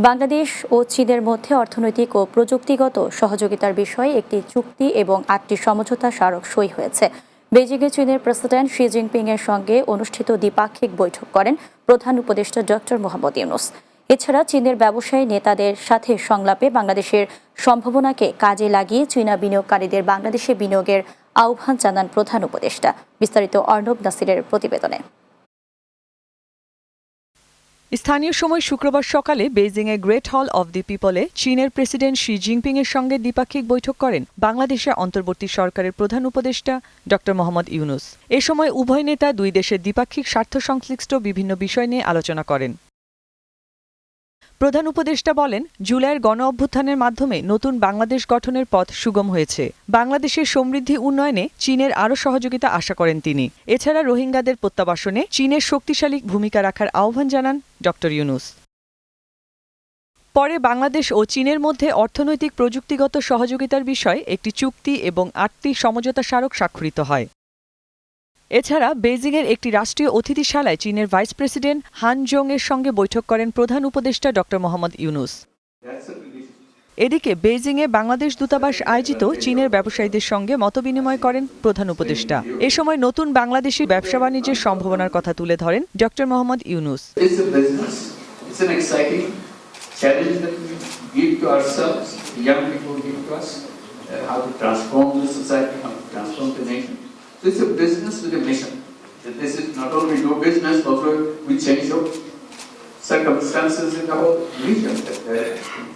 বাংলাদেশ ও চীনের মধ্যে অর্থনৈতিক ও প্রযুক্তিগত সহযোগিতার বিষয়ে একটি চুক্তি এবং 8টি সমঝোতা স্মারক সই হয়েছে। বেজিংয়ে চীনের প্রেসিডেন্ট শি জিনপিং এর সঙ্গে অনুষ্ঠিত দ্বিপাক্ষিক বৈঠক করেন প্রধান উপদেষ্টা ডক্টর মোহাম্মদ ইউনূস। এছাড়া চীনের ব্যবসায়ী নেতাদের সাথে সংলাপে বাংলাদেশের সম্ভাবনাকে কাজে লাগিয়ে চীনা বিনিয়োগকারীদের বাংলাদেশে বিনিয়োগের আহ্বান জানান প্রধান উপদেষ্টা। বিস্তারিত অর্ণব নাসিরের প্রতিবেদনে। স্থানীয় সময় শুক্রবার সকালে বেইজিংয়ে গ্রেট হল অব দি পিপলে চীনের প্রেসিডেন্ট শি জিনপিং এর সঙ্গে দ্বিপাক্ষিক বৈঠক করেন বাংলাদেশের অন্তর্বর্তী সরকারের প্রধান উপদেষ্টা ডক্টর মোহাম্মদ ইউনূস। এ সময় উভয় নেতা দুই দেশের দ্বিপাক্ষিক স্বার্থ সংশ্লিষ্ট বিভিন্ন বিষয় নিয়ে আলোচনা করেন। প্রধান উপদেষ্টা বলেন, জুলাইয়ের গণ অভ্যুত্থানের মাধ্যমে নতুন বাংলাদেশ গঠনের পথ সুগম হয়েছে। বাংলাদেশের সমৃদ্ধি উন্নয়নে চীনের আরও সহযোগিতা আশা করেন তিনি। এছাড়া রোহিঙ্গাদের প্রত্যাবাসনে চীনের শক্তিশালী ভূমিকা রাখার আহ্বান জানান ডক্টর ইউনূস। পরে বাংলাদেশ ও চীনের মধ্যে অর্থনৈতিক প্রযুক্তিগত সহযোগিতার বিষয়ে একটি চুক্তি এবং 8টি সমঝোতা স্মারক স্বাক্ষরিত হয়। এছাড়া বেইজিংয়ের একটি রাষ্ট্রীয় অতিথিশালায় চীনের ভাইস প্রেসিডেন্ট হান জং এর সঙ্গে বৈঠক করেন প্রধান উপদেষ্টা ডক্টর মোহাম্মদ ইউনূস। এদিকে বেইজিংয়ে বাংলাদেশ দূতাবাস আয়োজিত চীনের ব্যবসায়ীদের সঙ্গে মতবিনিময় করেন প্রধান উপদেষ্টা। এ সময় নতুন বাংলাদেশি ব্যবসা বাণিজ্যের সম্ভাবনার কথা তুলে ধরেন doctor Mohammad Yunus. It's a business with a mission. That this is not only do business, also we change of circumstances in the whole region that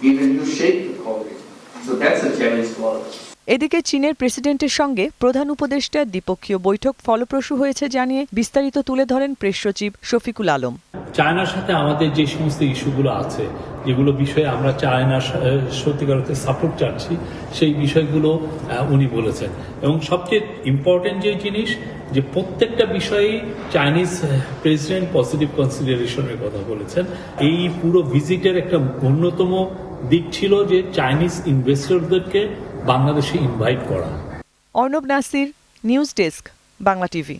give a new shape to the whole region. So that's a challenge for us. এদিকে চীনের প্রেসিডেন্টের সঙ্গে প্রধান উপদেষ্টা দ্বিপক্ষীয় বৈঠক ফলপ্রসূ হয়েছে জানিয়ে বিস্তারিত তুলে ধরেন প্রেস সচিব শফিকুল আলম। চায়নার সাথে আমাদের যে সমস্ত ইস্যুগুলো আছে, যেগুলো বিষয়ে আমরা চায়নার সত্যিকার অর্থে সাপোর্ট চাচ্ছি, সেই বিষয়গুলো উনি বলেছেন। এবং সবচেয়ে ইম্পর্টেন্ট যে জিনিস, যে প্রত্যেকটা বিষয়েই চাইনিজ প্রেসিডেন্ট পজিটিভ কনসিডারেশনের কথা বলেছেন। এই পুরো ভিজিটের একটা অন্যতম দিক ছিল যে চাইনিজ ইনভেস্টরদেরকে বাংলাদেশে ইনভাইট করা। Arnab Nasir, news desk, Bangla TV.